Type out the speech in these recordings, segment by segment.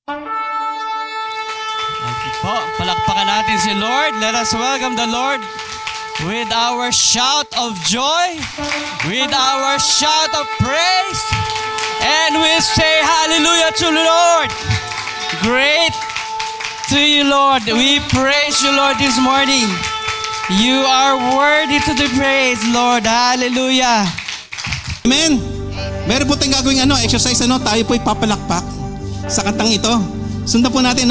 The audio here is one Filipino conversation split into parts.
Okay po, palakpakan natin si Lord. Let us welcome the Lord with our shout of joy, with our shout of praise, and we say hallelujah to the Lord. Great to you, Lord. We praise you, Lord, this morning. You are worthy to be praised, Lord. Hallelujah. Amen. Meron po tayong gagawing exercise, tayo po'y papalakpak sa kantang ito. Sundan po natin,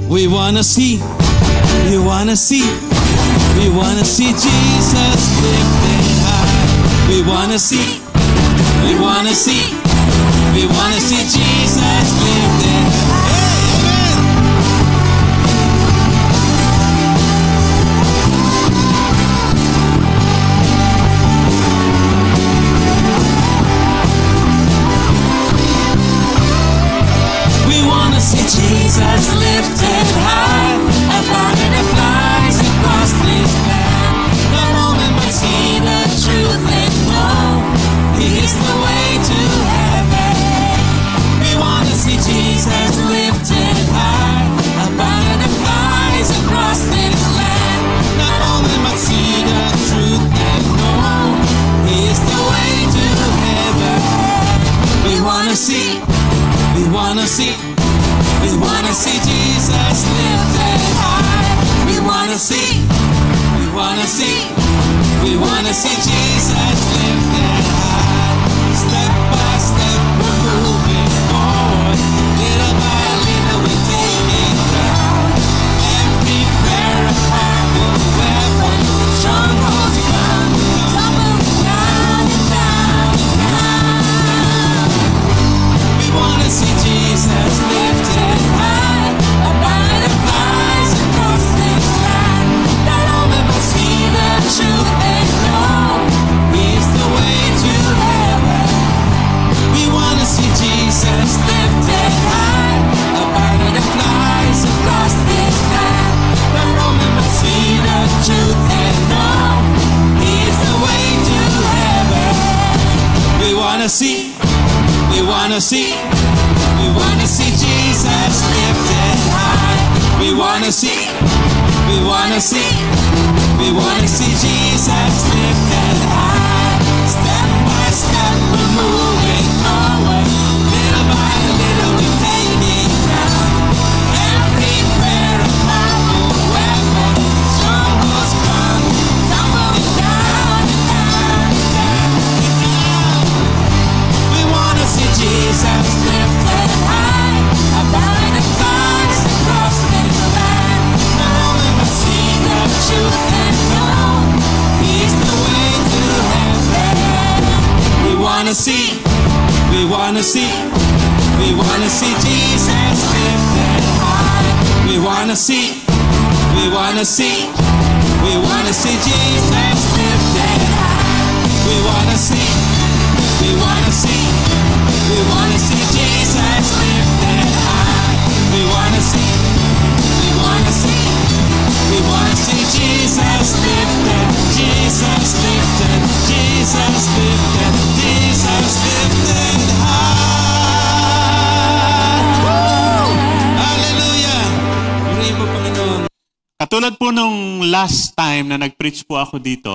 We wanna see, we wanna see, we wanna see Jesus lifted high. We wanna see, we wanna see, we wanna see Jesus lifted high. Hey, amen. We wanna see Jesus lifted high, above the flies across this land. Not only must see the truth and know He is the way to heaven. We wanna see Jesus lifted high, above the flies across this land. Not only must see the truth and know He is the way to heaven. We wanna see, we wanna see, we wanna see Jesus lifted high. We wanna see, we wanna see, we wanna see Jesus lifted high. Step by step we're moving forward, little by little we're taking ground. Every prayer a powerful weapon, strongholds down, tumble down and down and down. We wanna see Jesus lifted high, above the flies across this land. Not only must see the truth and know He's the way to heaven. We wanna see Jesus lifted high, above the flies across this land. Not only must see the truth and know He's the way to heaven. We wanna see, we wanna see, we wanna see Jesus lifted high. We wanna see, we wanna see, we wanna see Jesus lifted high. Step by step we're moving forward, little by little we're taking ground. Every prayer a powerful weapon, strongholds come tumbling down and down and down and down. We wanna see Jesus lifted high, above the flies across this land. Not only must see the truth and know He's the way to heaven. We wanna see, we wanna see, we wanna see Jesus lifted high. We wanna see, we wanna see, we wanna see Jesus lifted high. We wanna see, we wanna see, we wanna see Jesus lifted high. We wanna see, we wanna see, we wanna see Jesus lifted, Jesus lifted, Jesus lifted, Jesus lifted high. Hallelujah! Purihin po, Panginoon. Katulad po nung last time na nag-preach po ako dito,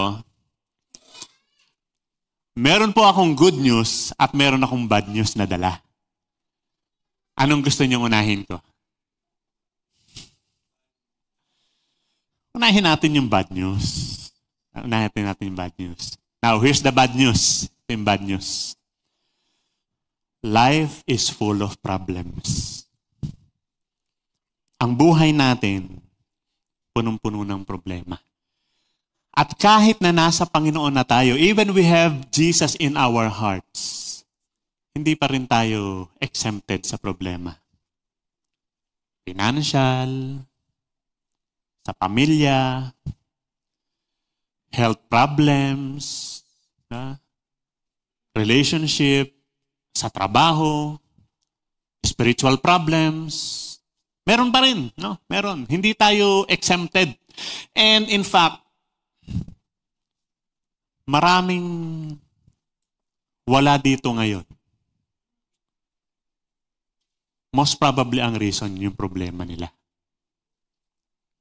meron po akong good news at meron akong bad news na dala. Anong gusto niyong unahin ko? Unahin natin yung bad news. Unahin natin yung bad news. Now, here's the bad news. Ito yung bad news. Life is full of problems. Ang buhay natin, punong-puno ng problema. At kahit na nasa Panginoon na tayo, even we have Jesus in our hearts, hindi pa rin tayo exempted sa problema. Financial, sa pamilya, health problems, relationship, sa trabaho, spiritual problems. Meron pa rin, no? Meron. Hindi tayo exempted. And in fact, maraming wala dito ngayon. most probably ang reason yung problema nila.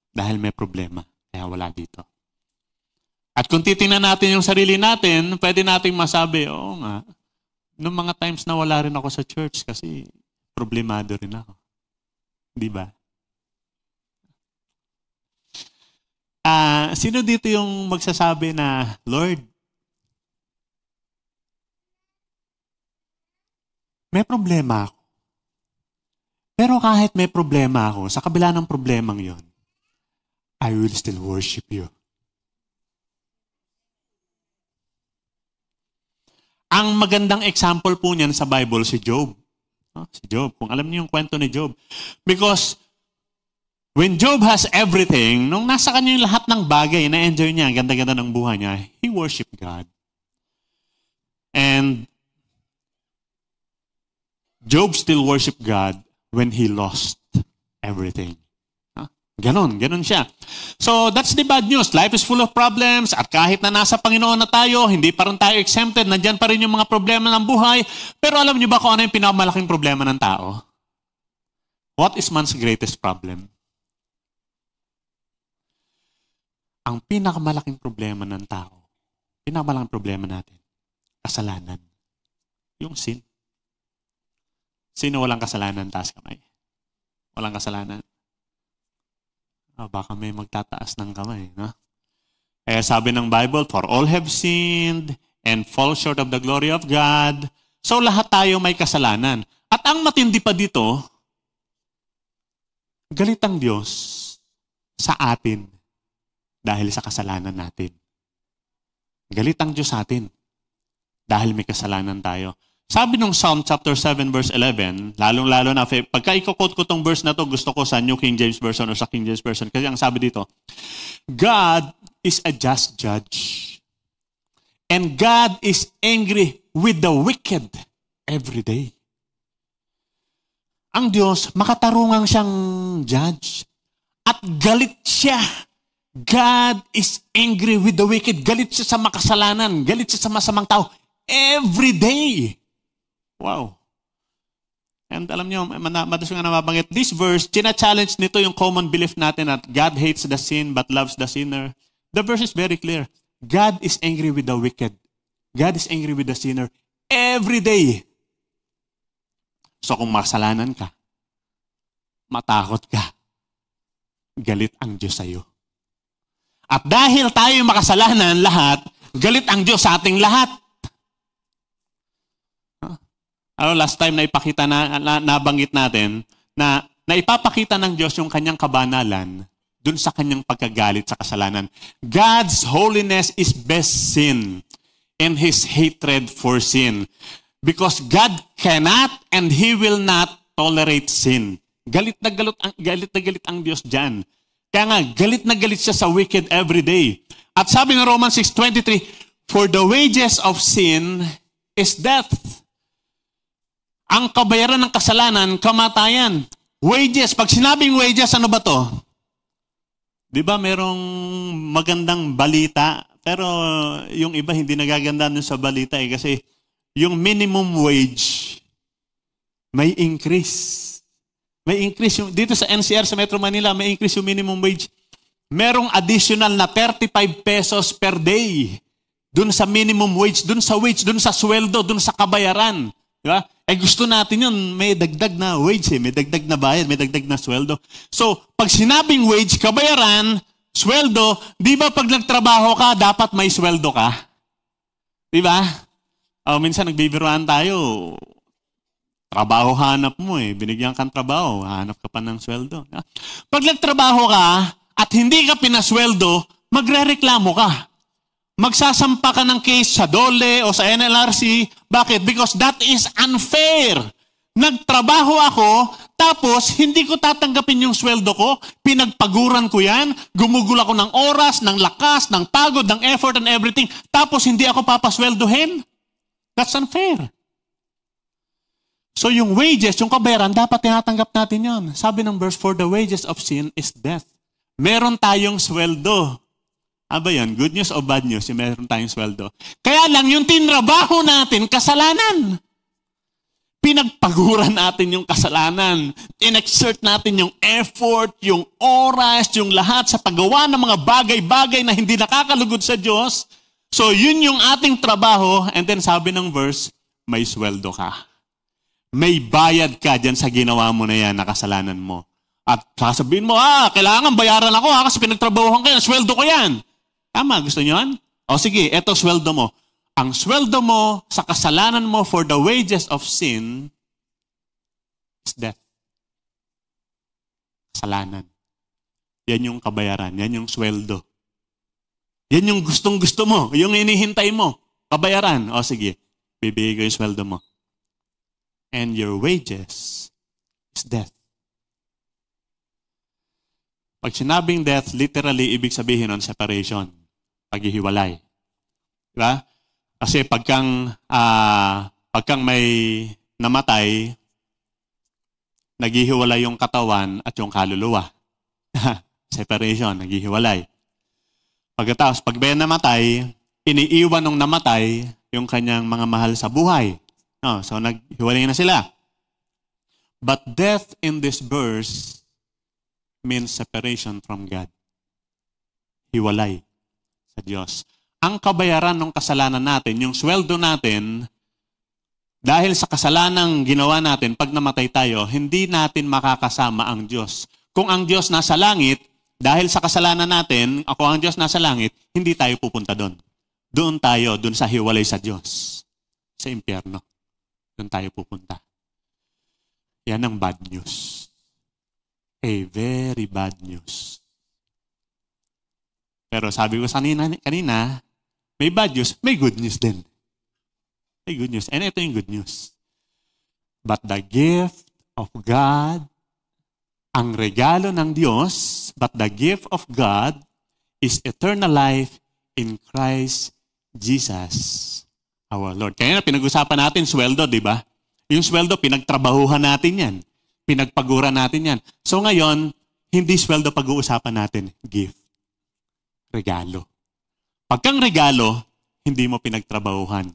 Dahil may problema, kaya wala dito. At kung titingnan natin yung sarili natin, pwede nating masabi, oo nga, noong mga times na wala rin ako sa church kasi problemado rin ako. Di ba? Sino dito yung magsasabi na, Lord, may problema ako. Pero kahit may problema ako, sa kabila ng problemang yon, I will still worship you. Ang magandang example po niyan sa Bible, si Job. Si Job, kung alam niyo yung kwento ni Job. Because when Job has everything, nung nasa kanya yung lahat ng bagay, na-enjoy niya, ganda-ganda ng buhay niya, he worshiped God. And Job still worshiped God when he lost everything. Ganon siya. So, that's the bad news. Life is full of problems at kahit na nasa Panginoon na tayo, hindi pa rin tayo exempted, nandyan pa rin yung mga problema ng buhay. Pero alam niyo ba kung ano yung pinakamalaking problema ng tao? What is man's greatest problem? Ang pinakamalaking problema ng tao, pinakamalaking problema natin, kasalanan. Yung sin. Sino walang kasalanan? Taas kamay. Walang kasalanan. Baka may magtataas ng kamay. No? Sabi ng Bible, for all have sinned and fall short of the glory of God. So lahat tayo may kasalanan. At ang matindi pa dito, galit ang Diyos sa atin dahil sa kasalanan natin. Galit ang Diyos sa atin dahil may kasalanan tayo. Sabi nung Psalm chapter 7 verse 11, lalong-lalo na, pagka i-quote ko tong verse na to, gusto ko sa New King James Version o sa King James Version. Kasi ang sabi dito, God is a just judge. And God is angry with the wicked every day. Ang Diyos, makatarungang siyang judge. At galit siya. God is angry with the wicked. Galit siya sa makasalanan. Galit siya sa masamang tao. Every day. Wow. And alam niyo, madalas nga nababanggit, this verse, china-challenge nito yung common belief natin that God hates the sin but loves the sinner. The verse is very clear. God is angry with the wicked. God is angry with the sinner every day. So kung makasalanan ka, matakot ka, galit ang Diyos sa'yo. At dahil tayo makasalanan lahat, galit ang Diyos sa ating lahat. Last time na ipakita nabanggit natin na ipapakita ng Diyos yung kanyang kabanalan dun sa kanyang pagkagalit sa kasalanan. God's holiness is best sin and His hatred for sin. Because God cannot and He will not tolerate sin. Galit na galit ang Diyos dyan. Kaya nga, galit na galit siya sa wicked every day. At sabi ng Romans 6:23, for the wages of sin is death. Ang kabayaran ng kasalanan, kamatayan. Wages. Pag sinabing wages, ano ba to? Di ba merong magandang balita? Pero yung iba hindi nagaganda nun sa balita kasi yung minimum wage may increase. May increase. Dito sa NCR sa Metro Manila, may increase yung minimum wage. Merong additional na 35 pesos per day. Dun sa minimum wage, dun sa sweldo, dun sa kabayaran. Diba? Gusto natin yun, may dagdag na wage, may dagdag na bayad, may dagdag na sweldo. So, pag sinabing wage, kabayaran, sweldo, di ba pag nagtrabaho ka, dapat may sweldo ka? Di ba? Minsan nagbibiruan tayo, trabaho hanap mo binigyan kang trabaho, hanap ka pa ng sweldo. Pag nagtrabaho ka, at hindi ka pinasweldo, magrereklamo ka. Magsasampa ka ng case sa DOLE o sa NLRC. Bakit? Because that is unfair. Nagtrabaho ako, tapos hindi ko tatanggapin yung sweldo ko, pinagpaguran ko yan, gumugol ako ng oras, ng lakas, ng pagod, ng effort and everything, tapos hindi ako papasweldohin. That's unfair. So yung wages, yung kabayaran, dapat tinatanggap natin yan. Sabi ng verse, for the wages of sin is death. Meron tayong sweldo. Aba yan, good news o bad news, yung meron tayong sweldo. Kaya lang, yung tinrabaho natin, kasalanan. Pinagpaguran natin yung kasalanan. Inexert natin yung effort, yung oras, yung lahat sa paggawa ng mga bagay-bagay na hindi nakakalugod sa Diyos. So, yun yung ating trabaho. And then sabi ng verse, may sweldo ka. May bayad ka dyan sa ginawa mo na yan, na kasalanan mo. At sasabihin mo, kailangan bayaran ako kasi pinagtrabahuhan ko yan, sweldo ko yan. Tama, gusto nyo yan? O sige, eto sweldo mo. Ang sweldo mo sa kasalanan mo for the wages of sin is death. Kasalanan. Yan yung kabayaran. Yan yung sweldo. Yan yung gustong-gusto mo. Yung inihintay mo. Kabayaran. O sige, bibigay ko yung sweldo mo. And your wages is death. Pag sinabing death, literally, ibig sabihin nun, separation. Paghihiwalay. Diba? Kasi pagkang may namatay, naghihiwalay yung katawan at yung kaluluwa. Separation, naghihiwalay. Pagkatapos, pag may namatay, iniiwan ng namatay yung kanyang mga mahal sa buhay. No, so naghiwalay na sila. But death in this verse means separation from God. Hiwalay sa Diyos. Ang kabayaran ng kasalanan natin, yung sweldo natin, dahil sa kasalanang ginawa natin, pag namatay tayo, hindi natin makakasama ang Diyos. Kung ang Diyos nasa langit, dahil sa kasalanan natin, ako ang Diyos nasa langit, hindi tayo pupunta doon. Doon tayo, doon sa hiwalay sa Diyos. Sa impyerno. Doon tayo pupunta. Yan ang bad news. A very bad news. Pero sabi ko kanina, may bad news, may good news din. May good news. And ito yung good news. But the gift of God, ang regalo ng Diyos, but the gift of God is eternal life in Christ Jesus, our Lord. Kaya pinag-usapan natin sweldo, di ba? Yung sweldo, pinagtrabahuhan natin yan. Pinagpaguran natin yan. So ngayon, hindi sweldo pag-uusapan natin, gift. Regalo. Pagkang regalo, hindi mo pinagtrabahuhan.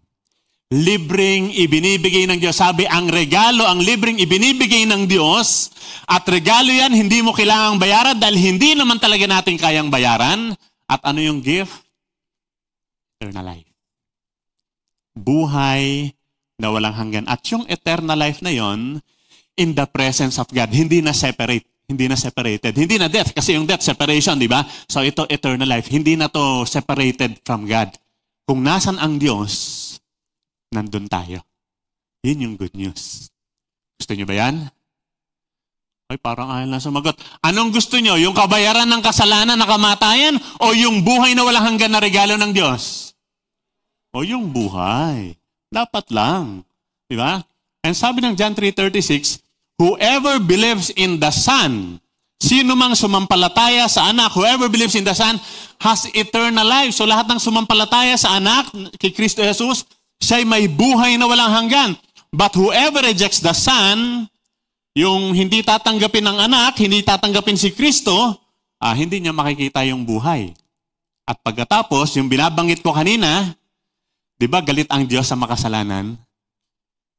Libreng ibinibigay ng Diyos. Sabi, ang regalo, ang libreng ibinibigay ng Diyos, at regalo yan, hindi mo kailangang bayaran dahil hindi naman talaga natin kayang bayaran. At ano yung gift? Eternal life. Buhay na walang hanggan. At yung eternal life na yon, in the presence of God, hindi na separate. Hindi na separated. Hindi na death. Kasi yung death, separation, di ba? So ito, eternal life. Hindi na to separated from God. Kung nasan ang Diyos, nandun tayo. Yun yung good news. Gusto nyo ba yan? Ay, parang ayaw lang sumagot. Anong gusto nyo? Yung kabayaran ng kasalanan na kamatayan o yung buhay na walang hanggan na regalo ng Diyos? O yung buhay. Dapat lang. Di ba? And sabi ng John 3:36, whoever believes in the Son, sino mang sumampalataya sa anak, whoever believes in the Son has eternal life. So lahat ng sumampalataya sa anak, kay Kristo Jesus, siya'y may buhay na walang hanggan. But whoever rejects the Son, yung hindi tatanggapin ng anak, hindi tatanggapin si Kristo, hindi niya makikita yung buhay. At pagkatapos, yung binabanggit ko kanina, di ba galit ang Diyos sa makasalanan?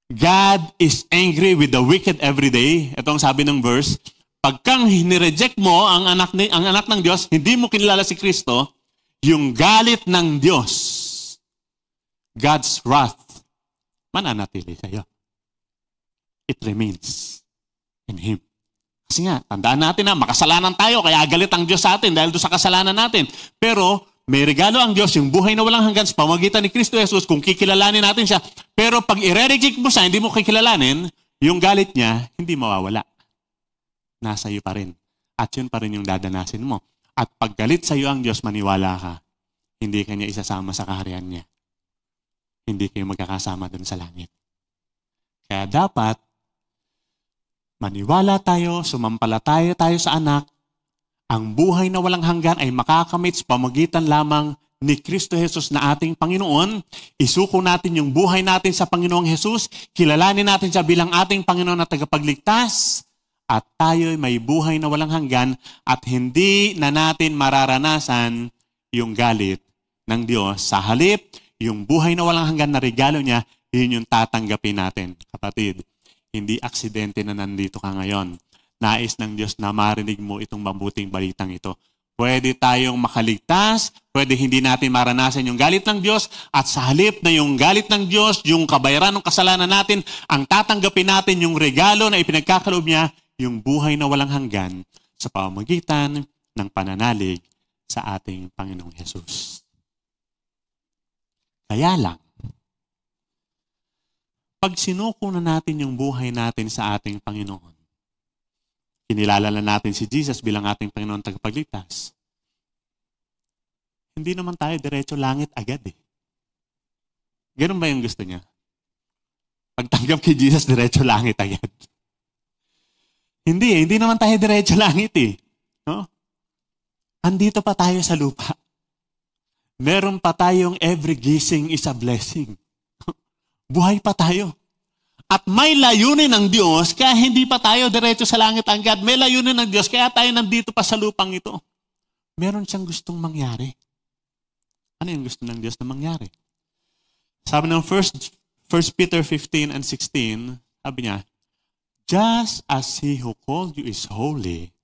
God is angry with the wicked every day. Ito ang sabi ng verse. Pagkang nireject mo ang anak ng Diyos, hindi mo kinilala si Kristo, yung galit ng Diyos, God's wrath, mananatili sa iyo. It remains in Him. Kasi nga, tandaan natin na makasalanan tayo, kaya galit ang Diyos sa atin dahil doon sa kasalanan natin. Pero may regalo ang Diyos, yung buhay na walang hanggan sa pamamagitan ni Kristo Jesus, kung kikilalanin natin siya. Pero pag i-reject mo siya, hindi mo kikilalanin, yung galit niya, hindi mawawala. Nasa iyo pa rin. At yun pa rin yung dadanasin mo. At pag galit sa iyo ang Diyos, maniwala ka, hindi ka niya isasama sa kaharian niya. Hindi kayo magkakasama dun sa langit. Kaya dapat, maniwala tayo, sumampalataya tayo sa anak, ang buhay na walang hanggan ay makakamit sa pamamagitan lamang ni Kristo Jesus na ating Panginoon. Isuko natin yung buhay natin sa Panginoong Jesus, kilalanin natin siya bilang ating Panginoon na tagapagligtas, at tayo'y may buhay na walang hanggan at hindi na natin mararanasan yung galit ng Diyos. Sa halip, yung buhay na walang hanggan na regalo niya, yun yung tatanggapin natin, kapatid. Hindi aksidente na nandito ka ngayon. Nais ng Diyos na marinig mo itong mabuting balitang ito. Pwede tayong makaligtas, pwede hindi natin maranasan yung galit ng Diyos, at sa halip na yung galit ng Diyos, yung kabayaran ng kasalanan natin, ang tatanggapin natin yung regalo na ipinagkakaloob niya, yung buhay na walang hanggan sa pamamagitan ng pananalig sa ating Panginoong Hesus. Kaya lang, pag sinuko na natin yung buhay natin sa ating Panginoon, kinilala na natin si Jesus bilang ating Panginoon tagapagligtas, hindi naman tayo diretso langit agad eh. Ganun ba yung gusto niya? Pagtanggap kay Jesus, diretso langit agad. Hindi naman tayo diretso langit eh. No? Andito pa tayo sa lupa. Meron pa tayong every gising is a blessing. Buhay pa tayo. At may layunin ng Diyos, kaya hindi pa tayo diretso sa langit agad. May layunin ng Diyos, kaya tayo nandito pa sa lupang ito. Meron siyang gustong mangyari. Ano yung gusto ng Diyos na mangyari? Sabi ng 1 Peter 15 and 16, sabi niya, just as He who called you is holy,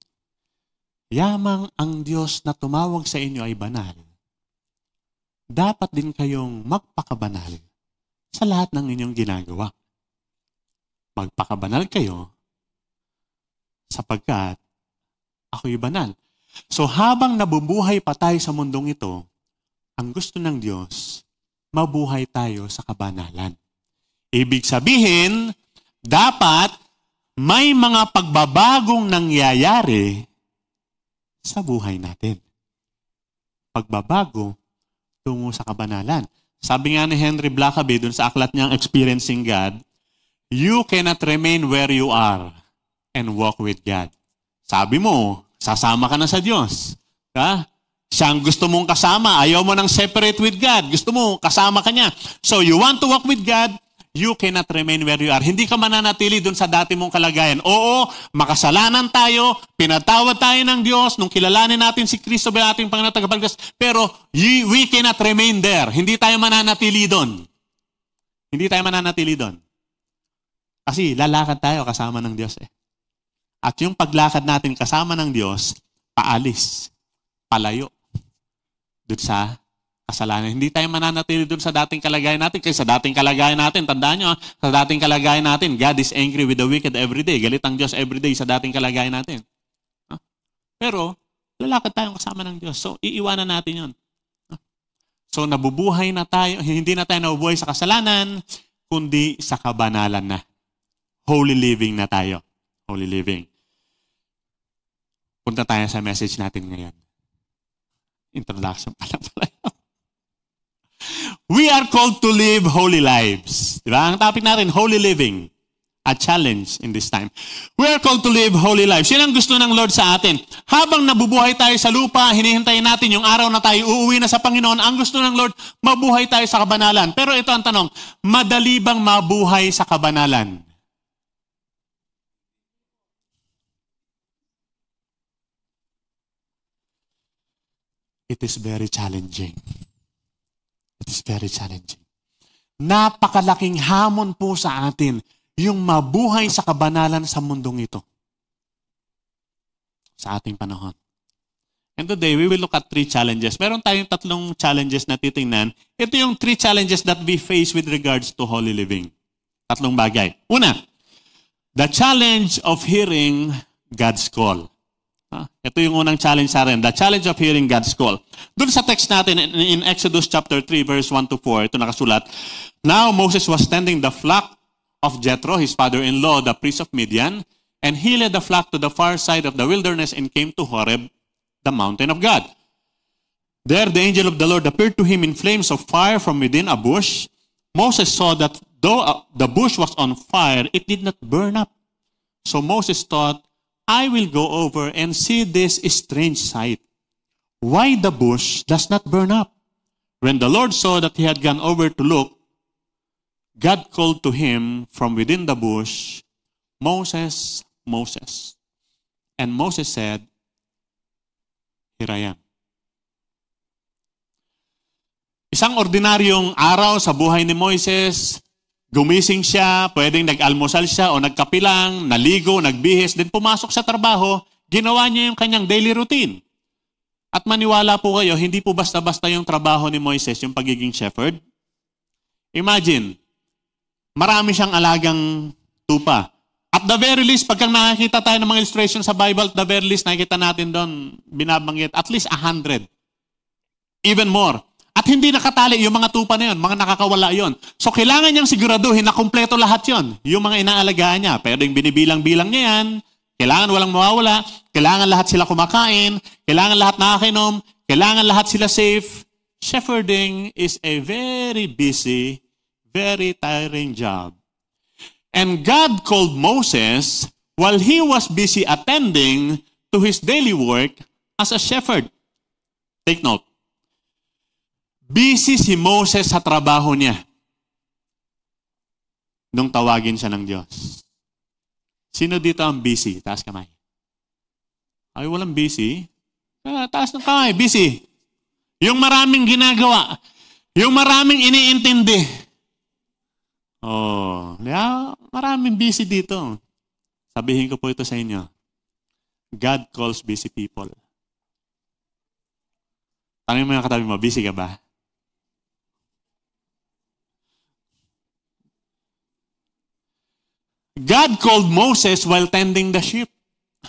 yamang ang Diyos na tumawag sa inyo ay banal, dapat din kayong magpakabanal sa lahat ng inyong ginagawa. Magpakabanal kayo sapagkat ako'y banal. So habang nabubuhay pa tayo sa mundong ito, ang gusto ng Diyos, mabuhay tayo sa kabanalan. Ibig sabihin, dapat may mga pagbabagong nangyayari sa buhay natin. Pagbabago tungo sa kabanalan. Sabi nga ni Henry Blackaby dun sa aklat niyang Experiencing God, you cannot remain where you are and walk with God. Sabi mo, sasama ka na sa Diyos. Ha? Siya ang gusto mong kasama. Ayaw mo nang separate with God. Gusto mo, kasama ka niya. So you want to walk with God, you cannot remain where you are. Hindi ka mananatili dun sa dati mong kalagayan. Oo, makasalanan tayo, pinatawad tayo ng Diyos, nung kilalanin natin si Kristo bilang ating Panginoon at Tagapagligtas, pero we cannot remain there. Hindi tayo mananatili doon. Hindi tayo mananatili doon. Kasi lalakad tayo kasama ng Diyos eh. At yung paglakad natin kasama ng Diyos, paalis, palayo, doon sa kasalanan. Hindi tayo mananatili doon sa dating kalagayan natin. Kasi sa dating kalagayan natin, tandaan nyo, sa dating kalagayan natin, God is angry with the wicked every day. Galit ang Diyos every day sa dating kalagayan natin. Pero, lalakad tayong kasama ng Diyos. So, iiwanan natin yun. So, nabubuhay na tayo, hindi na tayo nabubuhay sa kasalanan, kundi sa kabanalan na. Holy living na tayo. Holy living. Punta tayo sa message natin ngayon. Introduction pala. We are called to live holy lives. Diba? Ang topic natin, holy living. A challenge in this time. We are called to live holy lives. Yan ang gusto ng Lord sa atin. Habang nabubuhay tayo sa lupa, hinihintayin natin yung araw na tayo uuwi na sa Panginoon. Ang gusto ng Lord, mabuhay tayo sa kabanalan. Pero ito ang tanong, madali bang mabuhay sa kabanalan? It is very challenging. It is very challenging. Napakalaking hamon po sa atin yung mabuhay sa kabanalan sa mundong ito. Sa ating panahon. And today, we will look at 3 challenges. Meron tayong 3 challenges na titingnan. Ito yung 3 challenges that we face with regards to holy living. 3 bagay. Una, the challenge of hearing God's call. Ito yung unang challenge sa atin. The challenge of hearing God's call. Doon sa text natin in Exodus chapter 3 verse 1 to 4, ito nakasulat, now Moses was tending the flock of Jethro, his father-in-law, the priest of Midian, and he led the flock to the far side of the wilderness and came to Horeb, the mountain of God. There the angel of the Lord appeared to him in flames of fire from within a bush. Moses saw that though the bush was on fire, it did not burn up. So Moses thought, I will go over and see this strange sight. Why the bush does not burn up? When the Lord saw that he had gone over to look, God called to him from within the bush, Moses, Moses. And Moses said, here I am. Isang ordinaryong araw sa buhay ni Moises, Gumising siya, pwedeng nag-almusal siya o nagkape lang, naligo, nagbihis, then pumasok sa trabaho, ginawa niya yung kanyang daily routine. At maniwala po kayo, hindi po basta-basta yung trabaho ni Moises, yung pagiging shepherd. Imagine, marami siyang alagang tupa. At the very least, pagka nakakita tayo ng mga illustration sa Bible, at the very least, nakikita natin doon, binabanggit, at least 100. Even more. At hindi nakatali yung mga tupa na yun, mga nakakawala yun. So, kailangan niyang siguraduhin na kumpleto lahat yun. Yung mga inaalagaan niya. Pero yung binibilang-bilang niya yan, kailangan walang mawawala, kailangan lahat sila kumakain, kailangan lahat nakakainom, kailangan lahat sila safe. Shepherding is a very busy, very tiring job. And God called Moses while he was busy attending to his daily work as a shepherd. Take note. Busy si Moses sa trabaho niya nung tawagin siya ng Diyos. Sino dito ang busy? Taas kamay. Ay, walang busy. Taas ng kamay, busy. Yung maraming ginagawa. Yung maraming iniintindi. Maraming busy dito. Sabihin ko po ito sa inyo. God calls busy people. Tanungin mo yung katabi mo, busy ka ba? God called Moses while tending the sheep.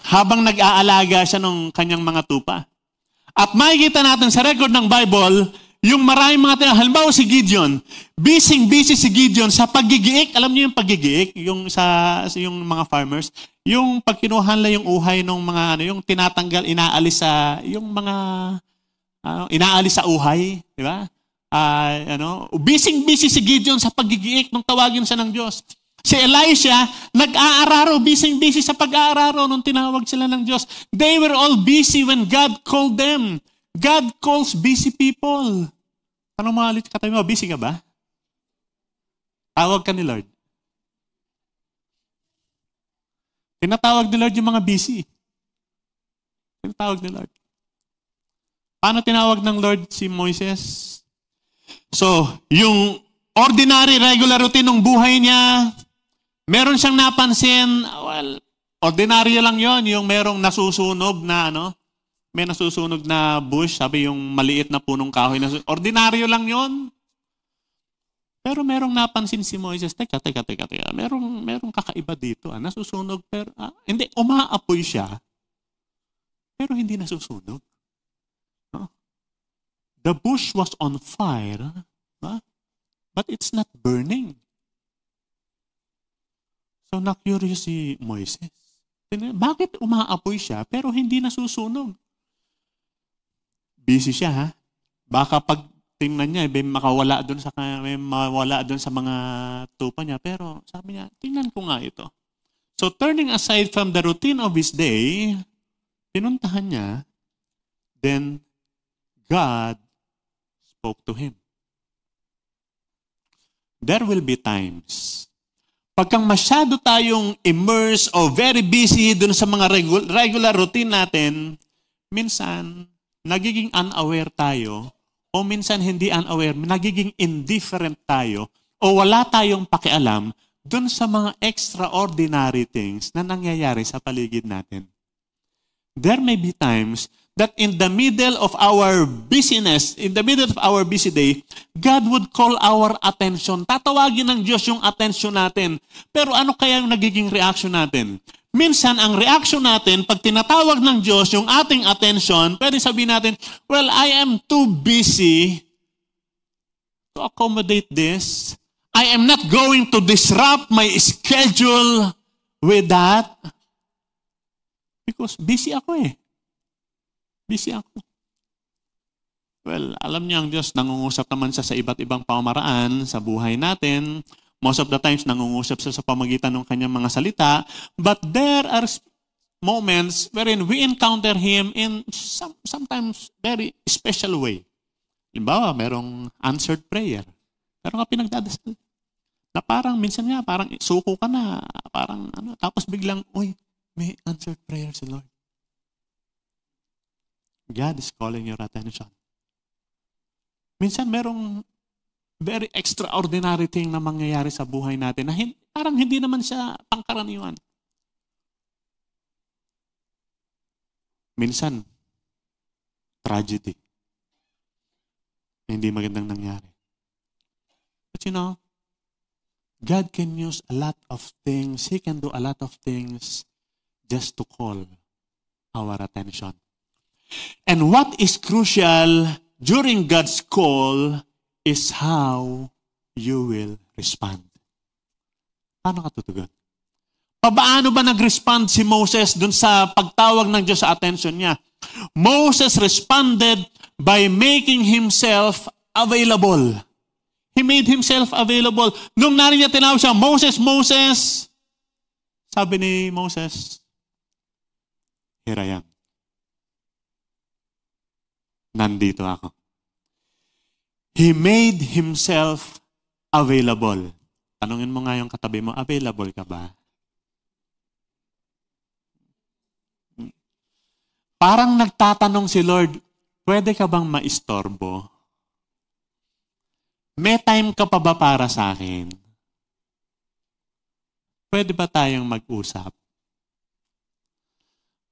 Habang nag-aalaga siya ng kanyang mga tupa. At makikita natin sa record ng Bible, yung maraming mga halimbawa si Gideon, busy si Gideon sa paggigiik. Alam niyo yung paggigiik, yung mga farmers, yung pag kinuhan lang yung uhay ng mga yung tinatanggal, inaalis sa yung mga inaalis sa uhay, di ba? Busy si Gideon sa paggigiik nung tawagin siya ng Diyos. Si Elisha, nag-aararo, busy sa pag-aararo nung tinawag sila ng Diyos. They were all busy when God called them. God calls busy people. Tanong mo ulit, katabi mo, busy ka ba? Tawag ka ni Lord. Tinatawag ni Lord yung mga busy. Tinatawag ni Lord. Paano tinawag ng Lord si Moises? So, yung ordinary, regular routine ng buhay niya, meron siyang napansin, ordinary lang yon, yung merong nasusunog na may nasusunog na bush, sabi yung maliit na punong kahoy, ordinaryo lang yon. Pero merong napansin si Moises, teka, merong kakaiba dito, nasusunog, pero, hindi, umaapoy siya, pero hindi nasusunog. The bush was on fire, but it's not burning. So, na-curious si Moises. Bakit umaapoy siya pero hindi nasusunog? Busy siya, ha? Baka pag tingnan niya, may mawala doon sa mga tupa niya. Pero sabi niya, tingnan ko nga ito. So, turning aside from the routine of his day, pinuntahan niya, then God spoke to him. There will be times pagkang masyado tayong immersed o very busy dun sa mga regular routine natin, minsan, nagiging unaware tayo, o minsan hindi unaware, nagiging indifferent tayo, o wala tayong pakialam dun sa mga extraordinary things na nangyayari sa paligid natin. There may be times that in the middle of our busyness, in the middle of our busy day, God would call our attention. Tatawagin ng Diyos yung attention natin. Pero ano kaya yung nagiging reaction natin? Minsan, ang reaction natin, pag tinatawag ng Diyos yung ating attention, pwede sabihin natin, well, I am too busy to accommodate this. I am not going to disrupt my schedule with that. Because busy ako eh. Busy ako. Well, alam niyo ang Diyos, nangungusap naman siya sa iba't ibang pamamaraan sa buhay natin. Most of the times, nangungusap siya sa pamagitan ng kanyang mga salita. But there are moments wherein we encounter Him in sometimes very special way. Halimbawa, merong answered prayer. Pero nga pinagdadasal. Na parang, minsan nga, parang suko ka na. Parang, tapos biglang, uy, may answered prayer si Lord. God is calling your attention. Minsan merong very extraordinary thing na mangyayari sa buhay natin na parang hindi naman siya pangkaraniwan. Minsan, tragedy. Hindi magandang nangyari. But you know, God can use a lot of things. He can do a lot of things just to call our attention. And what is crucial during God's call is how you will respond. Paano ka tutugon? Paano ba nag-respond si Moses dun sa pagtawag ng Diyos sa attention niya? Moses responded by making himself available. He made himself available. Nung narinig niya tinawag siya, Moses, Moses, sabi ni Moses, here I am. Nandito ako. He made himself available. Tanungin mo nga yung katabi mo, available ka ba? Parang nagtatanong si Lord, pwede ka bang maistorbo? May time ka pa ba para sa akin? Pwede ba tayong mag-usap?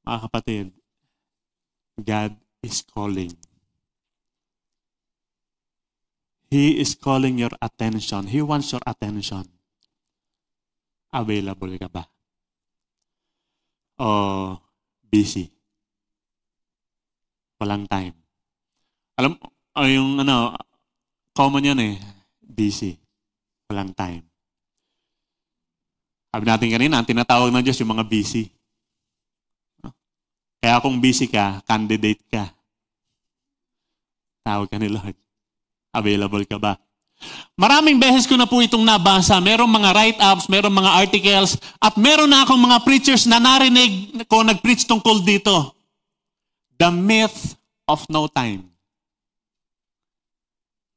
Mga kapatid, God is calling. He is calling your attention. He wants your attention. Available ka ba? O busy? Walang time. Alam, yung common yan busy. Walang time. Sabi natin kanina, ang tinatawag ng Diyos yung mga busy. Kaya kung busy ka, candidate ka. Tawag ka ni Lord. Available ka ba? Maraming beses ko na po itong nabasa. Merong mga write-ups, merong mga articles, at meron na akong mga preachers na narinig ko nag-preach tungkol dito. The myth of no time.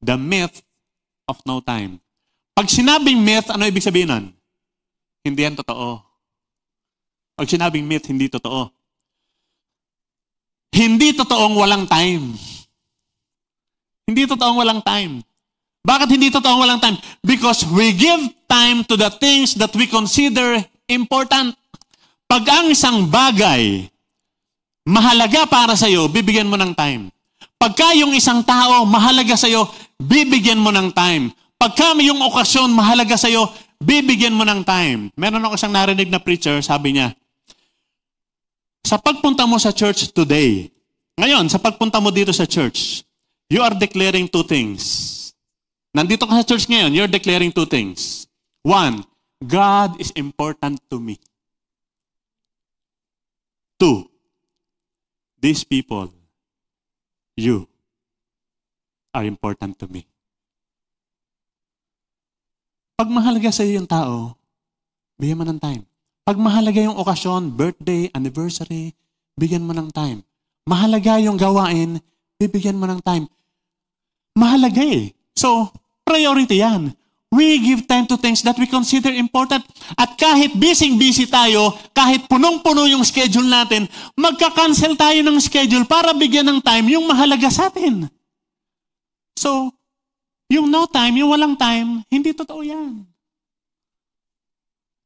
The myth of no time. Pag sinabing myth, ano ibig sabihin nun? Hindi yan totoo. Pag sinabing myth, hindi totoo. Hindi totoong walang time. Hindi totoong walang time. Bakit hindi totoong walang time? Because we give time to the things that we consider important. Pag ang isang bagay mahalaga para sa'yo, bibigyan mo ng time. Pagka yung isang tao mahalaga sa'yo, bibigyan mo ng time. Pagka yung okasyon mahalaga sa'yo, bibigyan mo ng time. Meron ako isang narinig na preacher, sabi niya, sa pagpunta mo sa church today, ngayon, sa pagpunta mo dito sa church, you are declaring two things. Nandito ka sa church ngayon, you're declaring two things. One, God is important to me. Two, these people, you, are important to me. Pag mahalaga sa iyo yung tao, bigyan mo ng time. Pag mahalaga yung okasyon, birthday, anniversary, bigyan mo ng time. Mahalaga yung gawain, bibigyan mo ng time. Mahalaga So, priority yan. We give time to things that we consider important. At kahit busy tayo, kahit punong-puno yung schedule natin, magka-cancel tayo ng schedule para bigyan ng time yung mahalaga sa atin. So, yung no time, yung walang time, hindi totoo yan.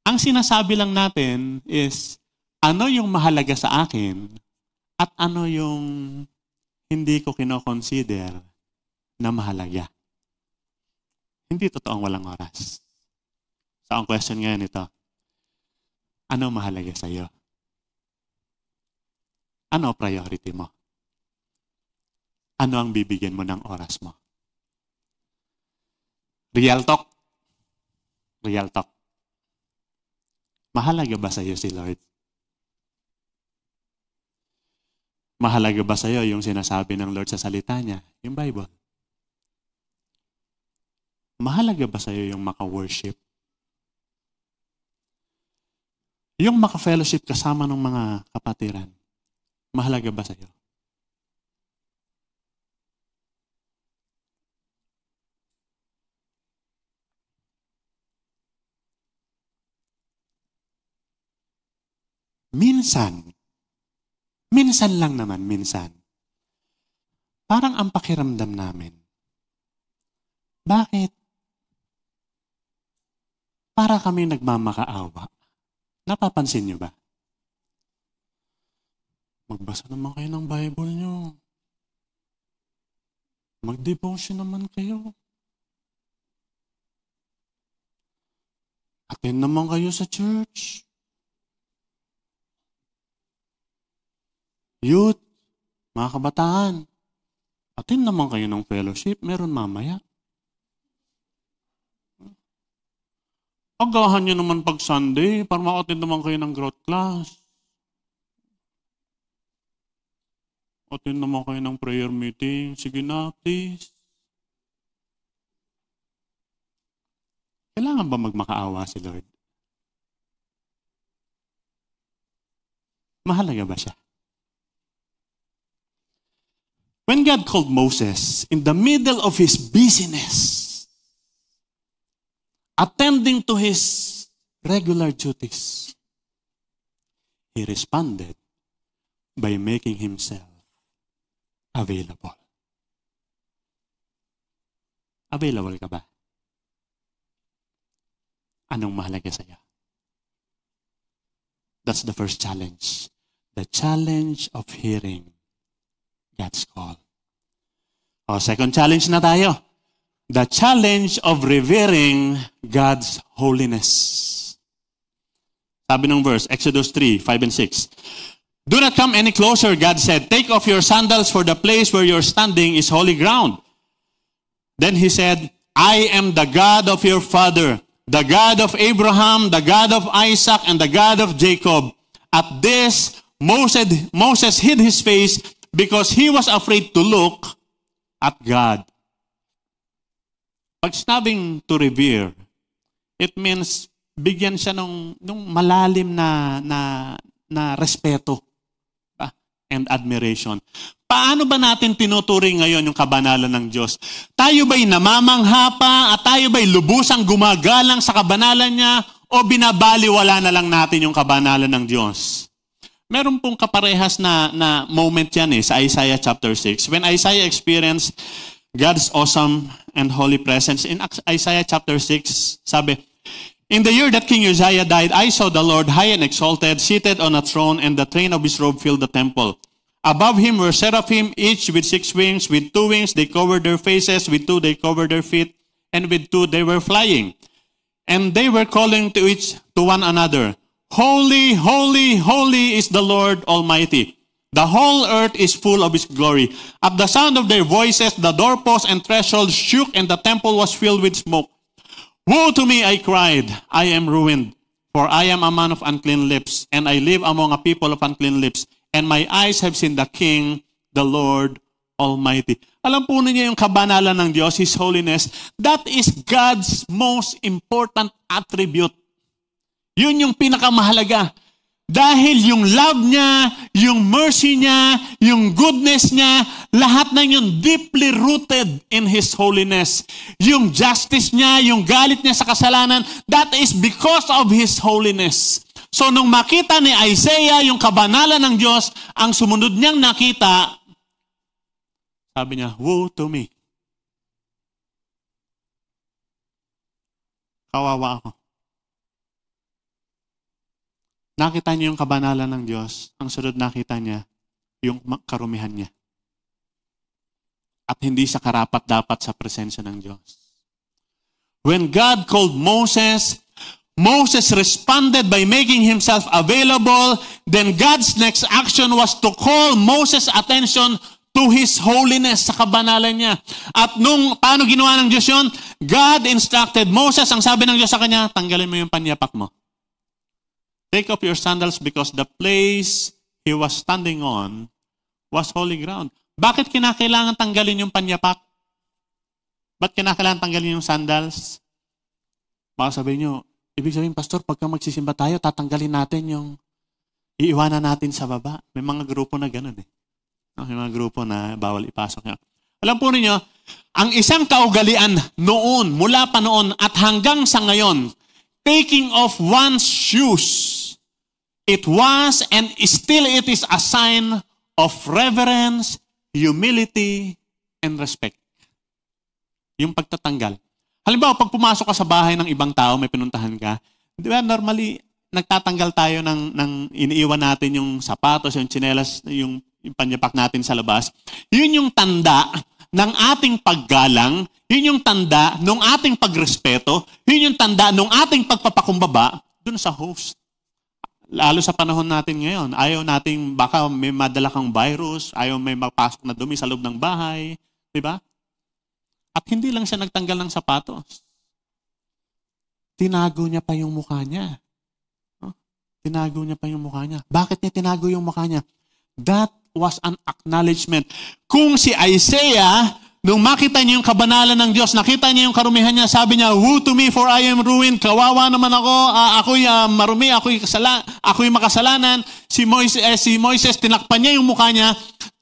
Ang sinasabi lang natin is, ano yung mahalaga sa akin at ano yung hindi ko kinoconsider na mahalaga. Hindi totoong walang oras. So, ang question ngayon ito, ano mahalaga sa iyo? Ano priority mo? Ano ang bibigyan mo ng oras mo? Real talk. Real talk. Mahalaga ba sa iyo si Lord? Mahalaga ba sa iyo yung sinasabi ng Lord sa salita niya, yung Bible? Mahalaga ba sa iyo yung maka-worship? Yung maka-fellowship kasama ng mga kapatiran, mahalaga ba sa iyo? Minsan lang naman, minsan. Parang ang pakiramdam namin, Bakit? Para kami nagmamakaawa. Napapansin niyo ba? Magbasa naman kayo ng Bible niyo. Mag-devotion naman kayo. Attend naman kayo sa church. Youth, mga kabataan, attend naman kayo ng fellowship. Meron mamaya. Agahan nyo naman pag Sunday para maka-attend naman kayo ng growth class. Attend naman kayo ng prayer meeting. Sige na, please. Kailangan ba magmakaawa si Lord? Mahalaga ba siya? When God called Moses in the middle of his busyness, attending to his regular duties, he responded by making himself available. Available ka ba? Anong mahalaga sa'yo? That's the first challenge. The challenge of hearing God's call. Second challenge na tayo. The challenge of revering God's holiness. Sabi ng verse, Exodus 3, 5 and 6. Do not come any closer, God said. Take off your sandals, for the place where you're standing is holy ground. Then he said, I am the God of your father, the God of Abraham, the God of Isaac, and the God of Jacob. At this, Moses hid his face because he was afraid to look at God. Pag sinabing to revere, it means bigyan siya nung malalim na respeto and admiration. Paano ba natin tinuturing ngayon yung kabanalan ng Diyos? Tayo ba'y namamangha pa at tayo ba'y lubusang gumagalang sa kabanalan niya o binabaliwala na lang natin yung kabanalan ng Diyos? Meron pong kaparehas na moment yan sa Isaiah chapter 6. When Isaiah experienced God's awesome and holy presence, in Isaiah chapter 6, sabi, in the year that King Uzziah died, I saw the Lord high and exalted, seated on a throne, and the train of his robe filled the temple. Above him were seraphim, each with 6 wings. With 2 wings they covered their faces, with 2 they covered their feet, and with 2 they were flying. And they were calling to one another, Holy, holy, holy is the Lord Almighty. The whole earth is full of his glory. At the sound of their voices, the doorposts and thresholds shook, and the temple was filled with smoke. Woe to me, I cried, I am ruined, for I am a man of unclean lips, and I live among a people of unclean lips, and my eyes have seen the King, the Lord Almighty. Alam po ninyo yung kabanalan ng Diyos, His holiness, that is God's most important attribute. Yun yung pinakamahalaga. Dahil yung love niya, yung mercy niya, yung goodness niya, lahat na yun deeply rooted in His holiness. Yung justice niya, yung galit niya sa kasalanan, that is because of His holiness. So nung makita ni Isaiah yung kabanalan ng Diyos, ang sumunod niyang nakita, sabi niya, woe to me. Kawawa ako. Nakita niya yung kabanalan ng Diyos, ang sunod nakita niya, yung karumihan niya. At hindi siya karapat-dapat sa presensya ng Diyos. When God called Moses, Moses responded by making himself available. Then God's next action was to call Moses' attention to His holiness, sa kabanalan niya. At paano ginawa ng Diyos yun? God instructed Moses, ang sabi ng Diyos sa kanya, tanggalin mo yung panyapak mo. Take off your sandals because the place he was standing on was holy ground. Bakit kinakailangan tanggalin yung panyapak? Ba't kinakailangan tanggalin yung sandals? Baka sabihin nyo, ibig sabihin, Pastor, pagka magsisimba tayo, tatanggalin natin yung iiwanan natin sa baba. May mga grupo na gano'n eh. May mga grupo na bawal ipasok niya. Alam po ninyo, ang isang kaugalian noon, mula pa noon at hanggang sa ngayon, taking off one's shoes, it was and still it is a sign of reverence, humility, and respect. Yung pagtatanggal. Halimbawa, pag pumasok ka sa bahay ng ibang tao, may pinuntahan ka, di ba, normally, nagtatanggal tayo ng iniiwan natin yung sapatos, yung tsinelas, yung panyapak natin sa labas. Yun yung tanda ng ating paggalang, yun yung tanda ng ating pagrespeto, yun yung tanda ng ating pagpapakumbaba dun sa host. Lalo sa panahon natin ngayon, ayaw nating baka may madala kang virus, ayaw may mapasok na dumi sa loob ng bahay, di ba? At hindi lang siya nagtanggal ng sapatos. Tinago niya pa yung mukha niya. Tinago niya pa yung mukha niya. Bakit niya tinago yung mukha niya? That was an acknowledgement. Kung si Isaiah, nung makita niya yung kabanalan ng Diyos, nakita niya yung karumihan niya, sabi niya, "Woe to me, for I am ruined. Kawawa naman ako. Ako'y marumi. Ako'y makasalanan." Si Moises, tinakpan niya yung mukha niya.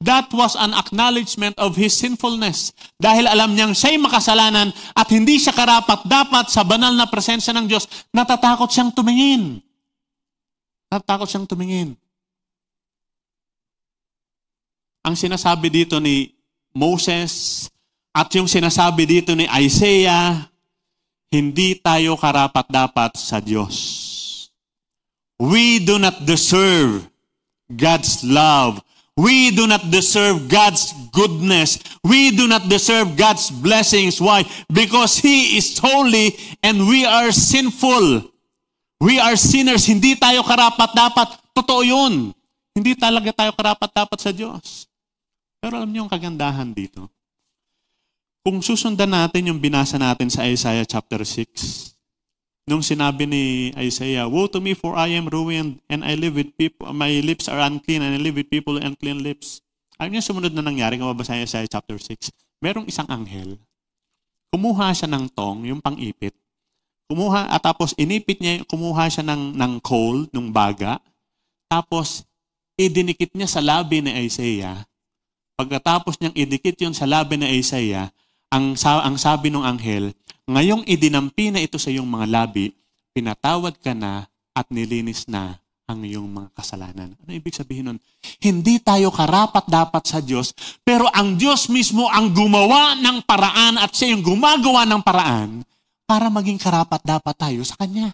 That was an acknowledgement of his sinfulness. Dahil alam niyang siya'y makasalanan at hindi siya karapat-dapat sa banal na presensya ng Diyos, natatakot siyang tumingin. Natatakot siyang tumingin. Ang sinasabi dito ni Moses at yung sinasabi dito ni Isaiah, hindi tayo karapat-dapat sa Diyos. We do not deserve God's love. We do not deserve God's goodness. We do not deserve God's blessings. Why? Because He is holy and we are sinful. We are sinners. Hindi tayo karapat-dapat. Totoo yun. Hindi talaga tayo karapat-dapat sa Diyos. Pero alam niyo yung kagandahan dito. Kung susundan natin yung binasa natin sa Isaiah chapter 6, nung sinabi ni Isaiah, "Woe to me, for I am ruined, and I live with people, my lips are unclean, and I live with people with unclean lips." Alam niyo sumunod na nangyari, kung mabasahin Isaiah chapter 6, merong isang anghel, kumuha siya ng tong, yung pang-ipit, at tapos inipit niya, kumuha siya ng coal, ng baga, tapos idinikit niya sa labi ni Isaiah. Pagkatapos niyang idikit yun sa labi ni Isaiah, ang sabi ng anghel, "Ngayong idinampi na ito sa iyong mga labi, pinatawad ka na at nilinis na ang iyong mga kasalanan." Ano ibig sabihin nun? Hindi tayo karapat-dapat sa Diyos, pero ang Diyos mismo ang gumawa ng paraan at siya yung gumagawa ng paraan para maging karapat-dapat tayo sa Kanya.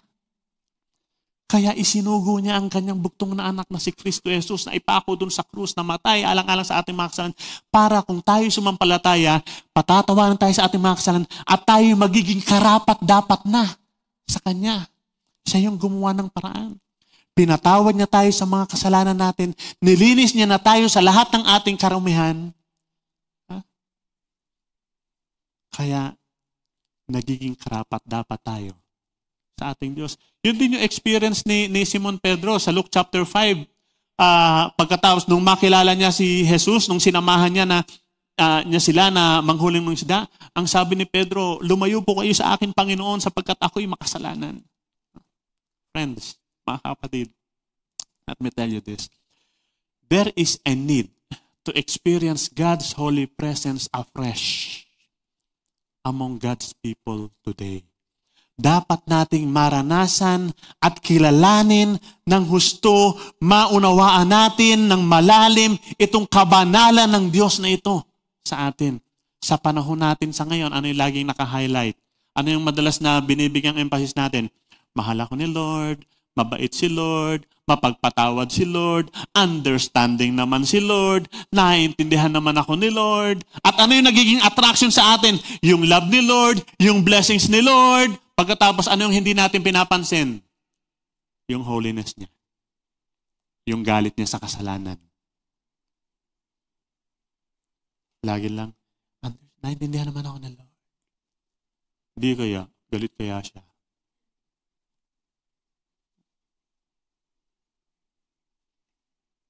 Kaya isinugo niya ang kanyang buktong na anak na si Kristo Jesus na ipako dun sa krus na matay alang-alang sa ating mga kasalanan para kung tayo sumampalataya, patatawanan tayo sa ating mga kasalanan at tayo magiging karapat-dapat na sa Kanya. Siya yung gumawa ng paraan. Pinatawad niya tayo sa mga kasalanan natin. Nilinis niya na tayo sa lahat ng ating karumihan. Kaya nagiging karapat-dapat tayo sa ating Diyos. Yun din yung experience ni Simon Pedro sa Luke chapter 5. Pagkatapos nung makilala niya si Jesus, nung sinamahan niya niya sila na manghuling ng isda, ang sabi ni Pedro, "Lumayo po kayo sa akin, Panginoon, sapagkat ako'y makasalanan." Friends, mga kapatid, let me tell you this. There is a need to experience God's holy presence afresh among God's people today. Dapat nating maranasan at kilalanin ng husto, maunawaan natin ng malalim itong kabanalan ng Diyos na ito sa atin. Sa panahon natin sa ngayon, ano yung laging naka-highlight? Ano yung madalas na binibigyang emphasis natin? Mahal ako ni Lord, mabait si Lord, mapagpatawad si Lord, understanding naman si Lord, naiintindihan naman ako ni Lord. At ano yung nagiging attraction sa atin? Yung love ni Lord, yung blessings ni Lord. Pagkatapos, ano yung hindi natin pinapansin? Yung holiness niya. Yung galit niya sa kasalanan. Lagi lang, naiintindihan naman ako ng Lord. Hindi kaya, galit kaya siya.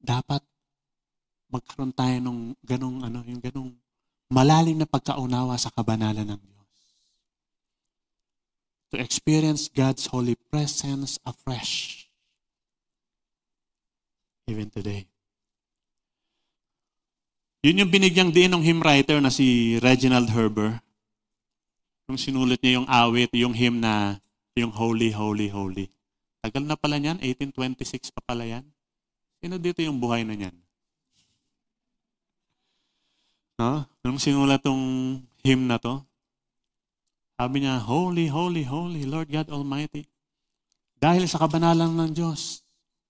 Dapat magkaroon tayo ng yung ganong malalim na pagkaunawa sa kabanalan ng Diyos. To experience God's holy presence afresh. Even today. Yun yung binigyang din ng hymn writer na si Reginald Herber. Nung sinulat niya yung awit, yung hymn na yung Holy, Holy, Holy. Tagal na pala niyan, 1826 pa pala yan. Sino dito yung buhay na niyan? No? Nung sinulat tong hymn na to, Sabi niya, Holy, holy, holy, Lord God Almighty. Dahil sa kabanalan ng Diyos,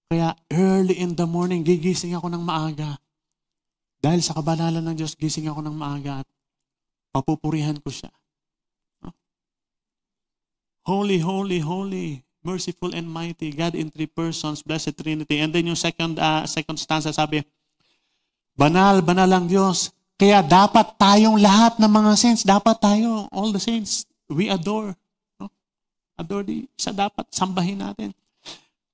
kaya early in the morning, gigising ako ng maaga. Dahil sa kabanalan ng Diyos, gising ako ng maaga at papupurihan ko siya. Holy, holy, holy, merciful and mighty, God in three persons, blessed Trinity. And then yung second stanza sabi, banal, banal ang Diyos. Kaya dapat tayong lahat ng mga saints, dapat tayo, all the saints, we adore. No? Adore siya dapat, sambahin natin.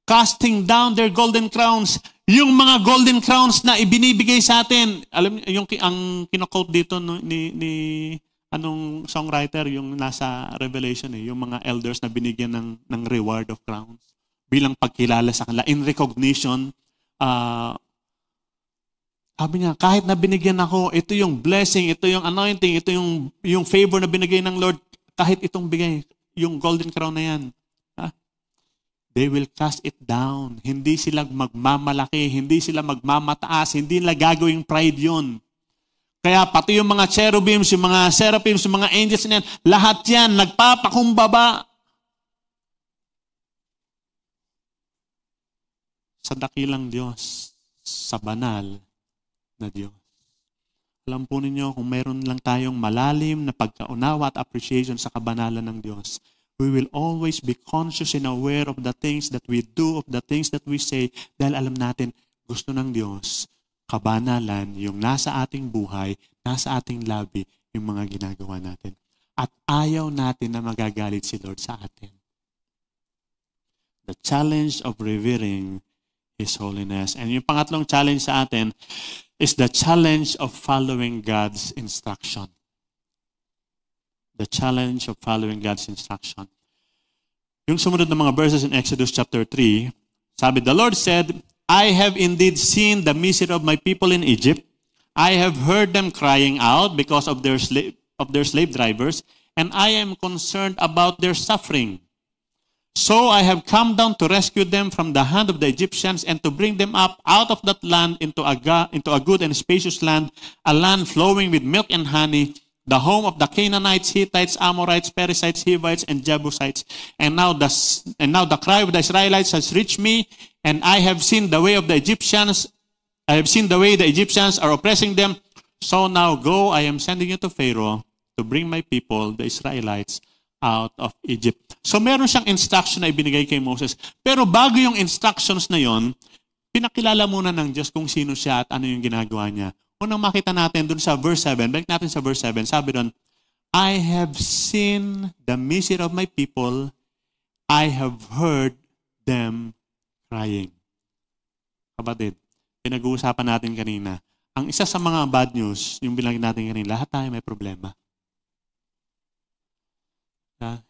Casting down their golden crowns. Yung mga golden crowns na ibinibigay sa atin. Alam niyo, ang kino-quote dito ni anong songwriter, yung nasa Revelation, yung mga elders na binigyan ng reward of crowns. Bilang pagkilala sa kanila. In recognition, sabi niya, kahit na binigyan ako, ito yung blessing, ito yung anointing, ito yung favor na binigay ng Lord, kahit itong bigay, yung golden crown na yan. They will cast it down. Hindi sila magmamalaki, hindi sila magmamataas, hindi nila gagawing pride yun. Kaya pati yung mga cherubims, yung mga seraphims, yung mga angels na yan, lahat yan, nagpapakumbaba sa dakilang Diyos, sa banal na Diyos. Alam po ninyo, kung meron lang tayong malalim na pagkaunawa at appreciation sa kabanalan ng Diyos, we will always be conscious and aware of the things that we do, of the things that we say, dahil alam natin, gusto ng Diyos, kabanalan, yung nasa ating buhay, nasa ating labi, yung mga ginagawa natin. At ayaw natin na magagalit si Lord sa atin. The challenge of revering His holiness. And yung pangatlong challenge sa atin is the challenge of following God's instruction. The challenge of following God's instruction. Yung sumunod na mga verses in Exodus chapter 3, sabi, the Lord said, I have indeed seen the misery of my people in Egypt. I have heard them crying out because of their slave drivers, and I am concerned about their suffering. So I have come down to rescue them from the hand of the Egyptians and to bring them up out of that land into a good and spacious land, a land flowing with milk and honey, the home of the Canaanites, Hittites, Amorites, Perizzites, Hivites, and Jebusites. And now the cry of the Israelites has reached me, and I have seen the way of the Egyptians. I have seen the way the Egyptians are oppressing them. So now go, I am sending you to Pharaoh to bring my people, the Israelites, out of Egypt. So meron siyang instruction na ibinigay kay Moses. Pero bago yung instructions na yon, pinakilala muna ng Diyos kung sino siya at ano yung ginagawa niya. Unang makita natin dun sa verse 7, balik natin sa verse 7, sabi dun, I have seen the misery of my people, I have heard them crying. Kapatid, pinag-uusapan natin kanina, ang isa sa mga bad news, yung bilangin natin kanina, lahat tayo may problema.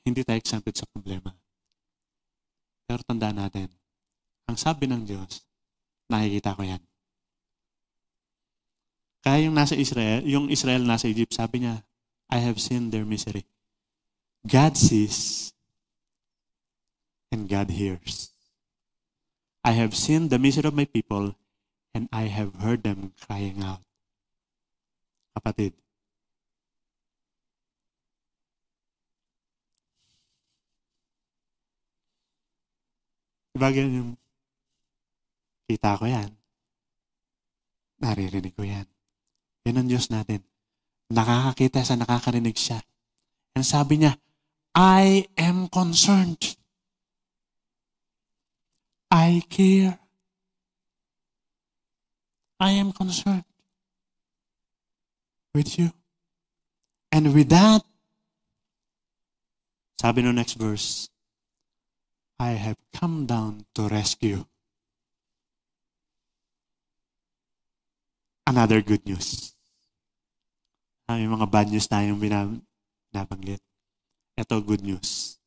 Hindi tayo exempted sa problema. Pero tandaan natin, ang sabi ng Diyos, nakikita ko yan. Kaya yung Israel nasa Egypt, sabi niya, I have seen their misery. God sees and God hears. I have seen the misery of my people and I have heard them crying out. Kapatid, diba ganyan yung kita ko yan, naririnig ko yan. Yan ang Diyos natin. Nakakakita sa nakakarinig siya. And sabi niya, I am concerned. I care. I am concerned with you. And with that, sabi no next verse, I have come down to rescue. Another good news. May mga bad news tayong binabanggit. Ito, good news.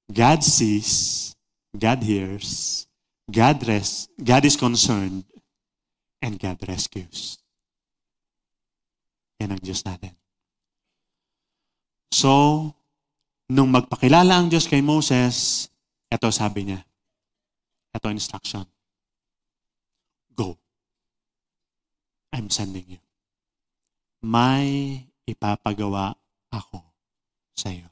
God sees, God hears, God is concerned, and God rescues. Yan ang Diyos natin. So, nung magpakilala ang Diyos kay Moses, ito sabi niya. Ito instruction. Go. I'm sending you. May ipapagawa ako sa iyo.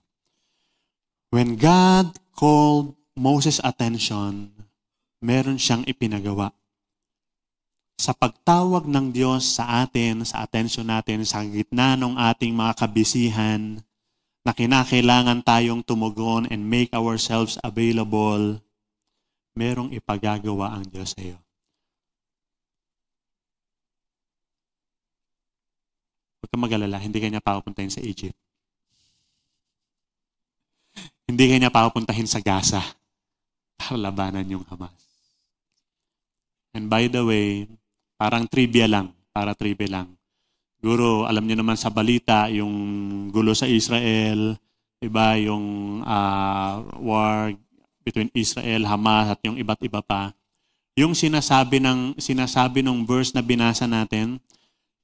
When God called Moses' attention, meron siyang ipinagawa. Sa pagtawag ng Diyos sa atin, sa atensyon natin, sa gitna ng ating mga kabisihan, na kinakailangan tayong tumugon and make ourselves available, merong ipagagawa ang Diyos sa iyo. Huwag kang mag-alala, hindi kanya papupuntahin sa Egypt. Hindi kanya papupuntahin sa Gaza para labanan yung Hamas. And by the way, parang trivia lang. Siguro, alam niyo naman sa balita, yung gulo sa Israel, iba yung war between Israel, Hamas, at yung iba't iba pa. Yung sinasabi ng verse na binasa natin,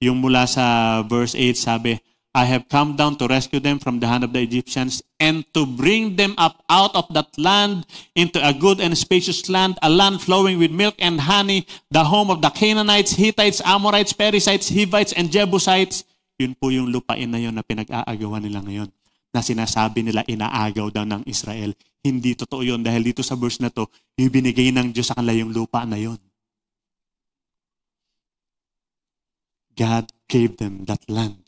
yung mula sa verse 8, sabi, I have come down to rescue them from the hand of the Egyptians and to bring them up out of that land into a good and spacious land, a land flowing with milk and honey, the home of the Canaanites, Hittites, Amorites, Perizzites, Hivites, and Jebusites. Yun po yung lupain na yun na pinag-aagawan nila ngayon, na sinasabi nila inaagaw daw ng Israel. Hindi totoo yun dahil dito sa verse na to, ibinigay ng Diyos sa kanila yung lupa na yun. God gave them that land.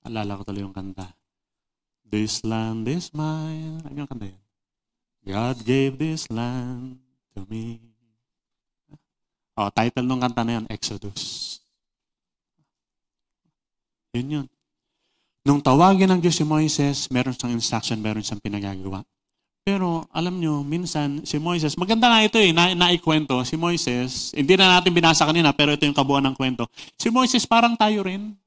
Alala ko tuloy yung kanta. This land is mine. Ano yung kanta yun? God gave this land to me. Title ng kanta na yun, Exodus. Yun. Nung tawagin ng Diyos si Moises, meron siyang instruction, meron siyang pinagagawa. Pero, alam nyo, minsan, si Moises, maganda nga ito naikwento, si Moises, hindi na natin binasa kanina, pero ito yung kabuuan ng kwento. Si Moises, parang tayo rin.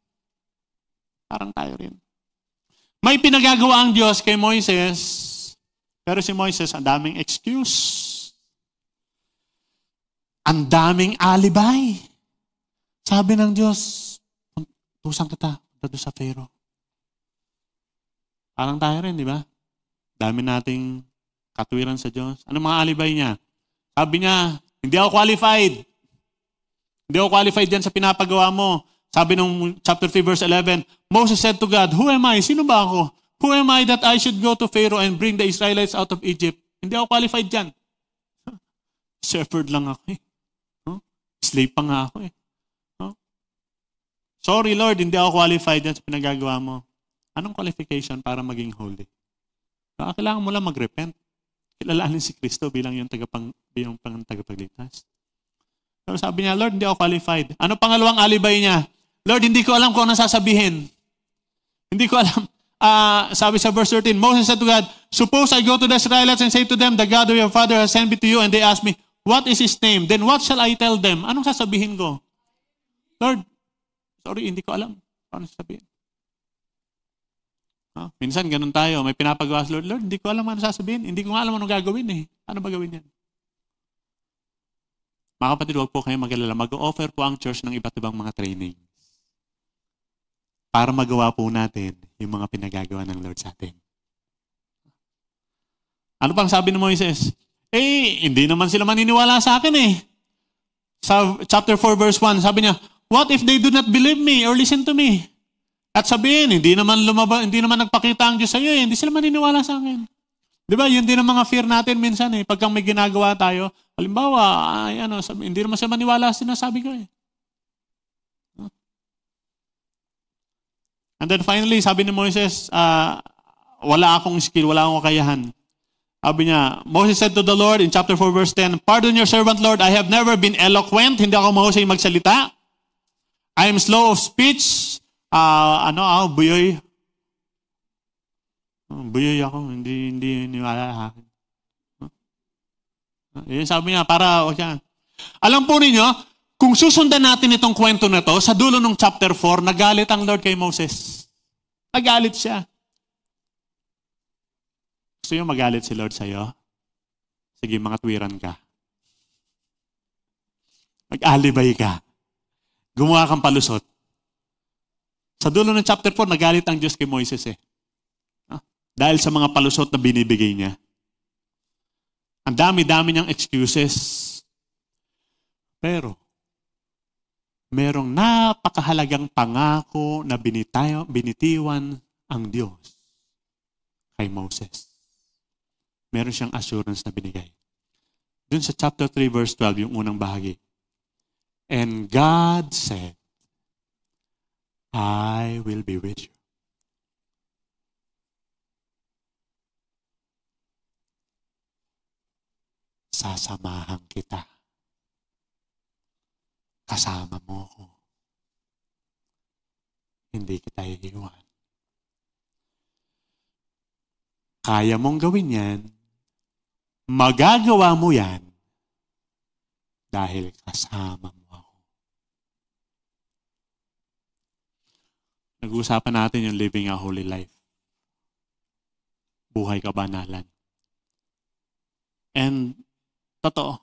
May pinagagawa ang Diyos kay Moises, pero si Moises, ang daming excuse. Ang daming alibay. Sabi ng Diyos, tusang kita, dito sa Pharaoh. Parang tayo rin, di ba? Dami nating katwiran sa Diyos. Ano mga alibay niya? Sabi niya, hindi ako qualified. Hindi ako qualified dyan sa pinapagawa mo. Sabi nung chapter 3 verse 11, Moses said to God, who am I? Sino ba ako? Who am I that I should go to Pharaoh and bring the Israelites out of Egypt? Hindi ako qualified dyan. Shepherd lang ako eh. Slave pa nga ako eh. Sorry Lord, hindi ako qualified dyan sa pinagagawa mo. Anong qualification para maging holy? Kailangan mo lang mag-repent. Kilalanin si Kristo bilang yung tagapagligtas. Pero sabi niya, Lord, hindi ako qualified. Ano pangalawang alibay niya? Lord, hindi ko alam kung ano sasabihin. Hindi ko alam. Sabi sa verse 13, Moses said to God, suppose I go to the Israelites and say to them, the God of your father has sent me to you, and they ask me, what is his name? Then what shall I tell them? Anong sasabihin ko? Lord, sorry, hindi ko alam. Ano sasabihin? Minsan ganun tayo, may pinapagawa sa Lord, Lord, hindi ko alam ano sasabihin. Hindi ko nga alam ano gagawin eh. Ano ba gawin yan? Mga kapatid, huwag po kayo mag-alala. Mag-offer po ang church ng iba't ibang mga training para magawa po natin yung mga pinagagawa ng Lord sa atin. Ano pang sabi ni Moises? Hindi naman sila maniniwala sa akin eh. Sa chapter 4 verse 1, sabi niya, what if they do not believe me or listen to me? At sabihin, hindi naman nagpakita ang Diyos sa iyo eh. Hindi sila maniniwala sa akin. Di ba? Yun din ang mga fear natin minsan eh. Pagka may ginagawa tayo, halimbawa, hindi naman sila maniwala sa sinasabi ko eh. And then finally, sabi ni Moises, wala akong skill, wala akong kakayahan. Sabi niya, Moses said to the Lord in chapter 4 verse 10, pardon your servant Lord, I have never been eloquent, hindi ako mahusay magsalita. I am slow of speech. Buyoy. Buyoy ako, hindi wala akin. Yan sabi niya, alam po ninyo, kung susundan natin itong kwento na to, sa dulo ng chapter 4, nagalit ang Lord kay Moses. Nagalit siya. Gusto nyo magalit si Lord sa'yo? Sige, mga tuwiran ka. Mag-alibay ka. Gumawa kang palusot. Sa dulo ng chapter 4, nagalit ang Diyos kay Moises eh. Dahil sa mga palusot na binibigay niya. Ang dami-dami niyang excuses. Pero, merong napakahalagang pangako na binitiwan ang Diyos kay Moses. Meron siyang assurance na binigay. Dun sa chapter 3 verse 12, yung unang bahagi. And God said, I will be with you. Sasamahan kita. Kasama mo ko. Hindi kita iiwan. Kaya mong gawin yan, magagawa mo yan dahil kasama mo ako. Nag-uusapan natin yung living a holy life. Buhay kabanalan. And totoo,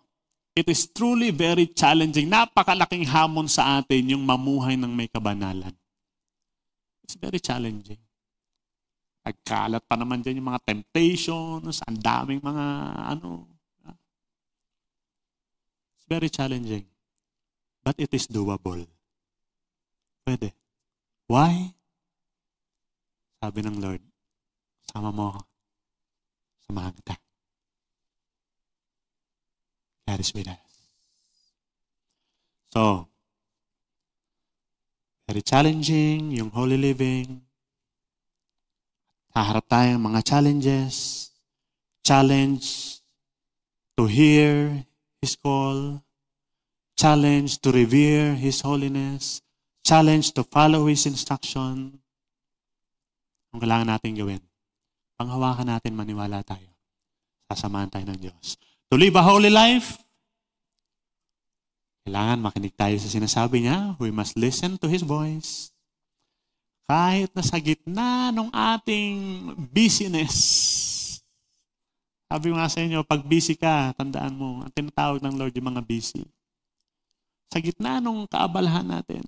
it is truly very challenging. Napakalaking hamon sa atin yung mamuhay ng may kabanalan. It's very challenging. Nagkalat pa naman dyan yung mga temptations, ang daming mga It's very challenging. But it is doable. Pwede. Why? Sabi ng Lord, sama mo ako. Samahan kita. God is with us. So, very challenging yung holy living. Haharap tayong mga challenges. Challenge to hear His call. Challenge to revere His holiness. Challenge to follow His instruction. Ang kailangan natin gawin. Panghawakan natin, maniwala tayo. Sasamahan tayo ng Diyos. To live a holy life, kailangan makinig tayo sa sinasabi niya. We must listen to His voice. Kahit na sa gitna ng ating busyness. Sabi nga sa inyo, pag busy ka, tandaan mo, ang tinatawag ng Lord yung mga busy. Sa gitna ng kaabalahan natin,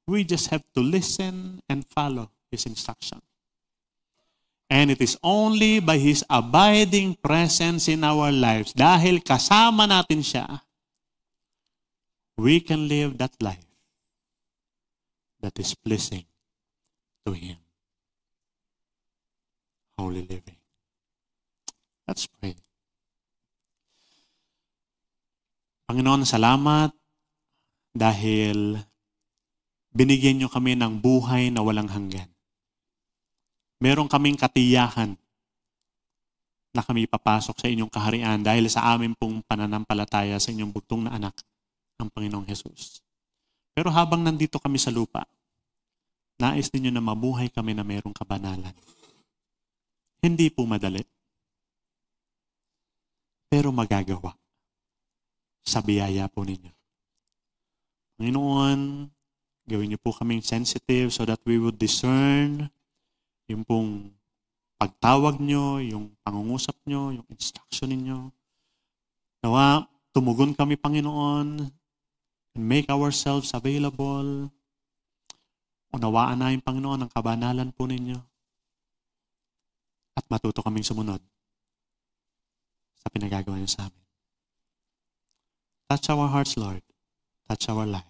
we just have to listen and follow His instruction. And it is only by His abiding presence in our lives, dahil kasama natin siya, we can live that life that is pleasing to Him. Holy living. Let's pray. Panginoon, salamat dahil binigyan niyo kami ng buhay na walang hanggan. Meron kaming katiyakan na kami papasok sa inyong kaharian dahil sa amin pong pananampalataya sa inyong bugtong na anak, ang Panginoong Jesus. Pero habang nandito kami sa lupa, nais ninyo na mabuhay kami na mayroong kabanalan. Hindi po madali. Pero magagawa. Sa biyaya po ninyo. Panginoon, gawin niyo po kaming sensitive so that we would discern yung pong pagtawag niyo, yung pangungusap niyo, yung instruction ninyo. Nawa, tumugon kami, Panginoon, and make ourselves available. Unawaan namin, Panginoon, ang kabanalan po ninyo. At matuto kaming sumunod sa pinagagawa niyo sa amin. Touch our hearts, Lord. Touch our lives.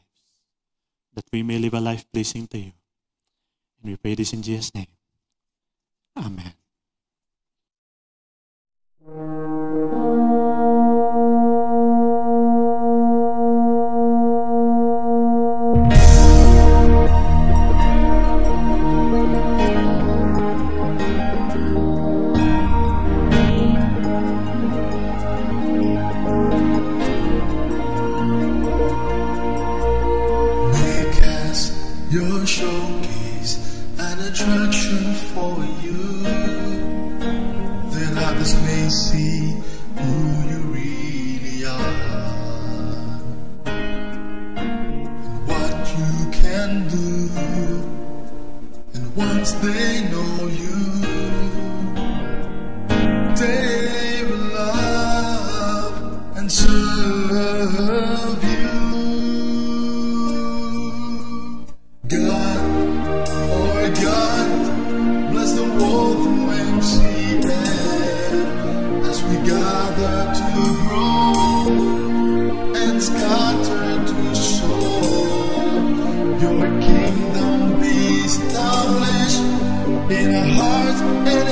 That we may live a life pleasing to you. And we pray this in Jesus' name. Amen. Your showcase an attraction for you, that others may see who you really are, and what you can do. And once they know you, they will love and serve you. God, bless the world through MCM as we gather to grow and scatter to soar. Your kingdom be established in our hearts and